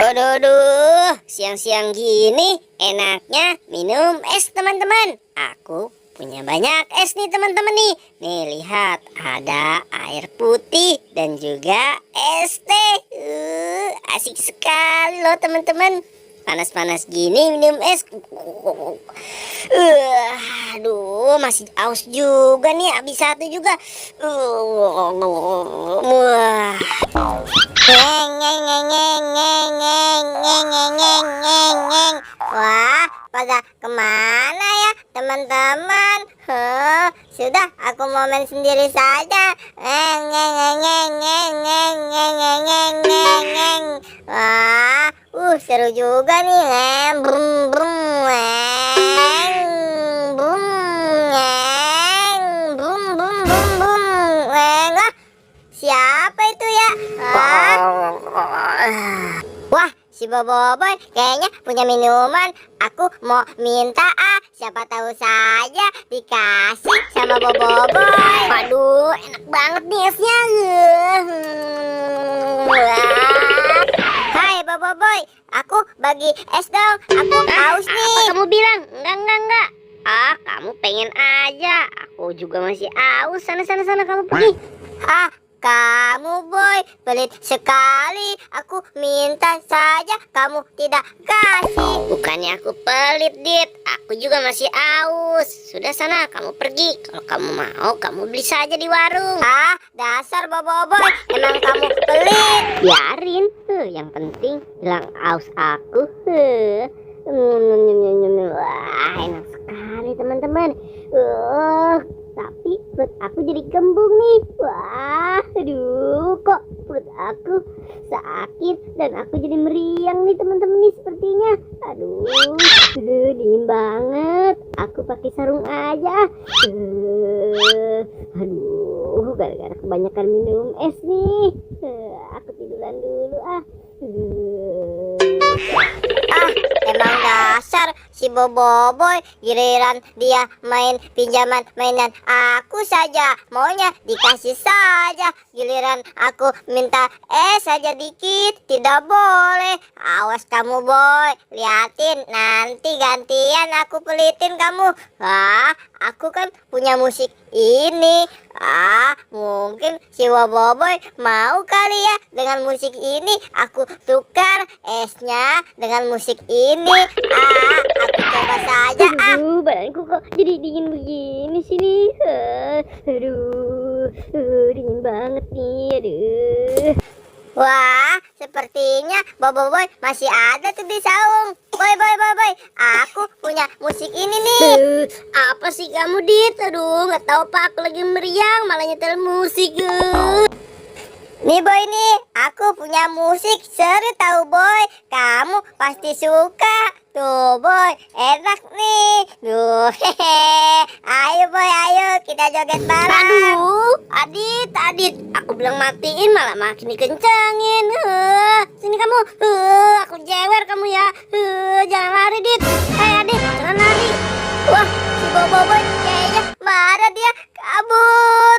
Aduh, siang-siang gini enaknya minum es teman-teman. Aku punya banyak es nih teman-teman nih. Nih lihat, ada air putih dan juga es teh. Asik sekali loh teman-teman. Panas-panas gini minum es. Aduh, masih aus juga nih. Habis satu juga. Wah. Wah, pada kemana ya teman-teman? Sudah, aku mau main sendiri saja. Wah, seru juga nih. Brum brum, brum, brum brum brum brum. Wah, siapa itu ya? Wah, si Boboiboy kayaknya punya minuman. Aku mau minta siapa tahu saja dikasih sama Boboiboy. Waduh, enak banget nih esnya. Hai Boboiboy, aku bagi es dong. Aku haus nih. Apa kamu bilang? Enggak. Kamu pengen aja. Aku juga masih haus. Sana kamu pergi. Kamu boy, pelit sekali. Aku minta saja, kamu tidak kasih. Bukannya aku pelit, Dit. Aku juga masih aus. Sudah sana, kamu pergi. Kalau kamu mau, kamu beli saja di warung. Dasar Boboiboy, emang kamu pelit. Biarin, yang penting hilang aus aku. Wah, enak sekali teman-teman. Tapi perut aku jadi kembung nih. Wah, aduh, kok perut aku sakit dan aku jadi meriang nih teman-teman nih sepertinya. Aduh, dingin banget. Aku pakai sarung aja. Aduh, gara-gara kebanyakan minum es nih. Aku tiduran dulu Emang dasar si Boboiboy, giliran dia main pinjaman mainan aku saja maunya dikasih saja. Giliran aku minta es saja dikit tidak boleh. Awas kamu boy, liatin nanti gantian aku pelitin kamu. Aku kan punya musik ini. Mungkin si Boboiboy mau kali ya dengan musik ini. Aku tukar esnya dengan musik ini. Aku coba saja. Aduh, badanku kok jadi dingin begini sini. Aduh, dingin banget nih. Aduh. Wah, sepertinya Boboiboy masih ada tuh di saung. Boy, aku punya musik ini nih. Apa sih kamu, Dit? Aduh, nggak tahu pak, aku lagi meriang malah nyetel musik. Nih boy nih, aku punya musik seru tahu boy. Kamu pasti suka. Tuh boy, enak nih. Duh, ayo boy, ayo kita joget bareng. Aduh, Adit, aku bilang matiin malah makin dikencangin. Sini kamu, aku jewer kamu ya. Jangan lari, Dit. Adit, jangan lari. Wah, si Boboiboy kayaknya marah dia kabur.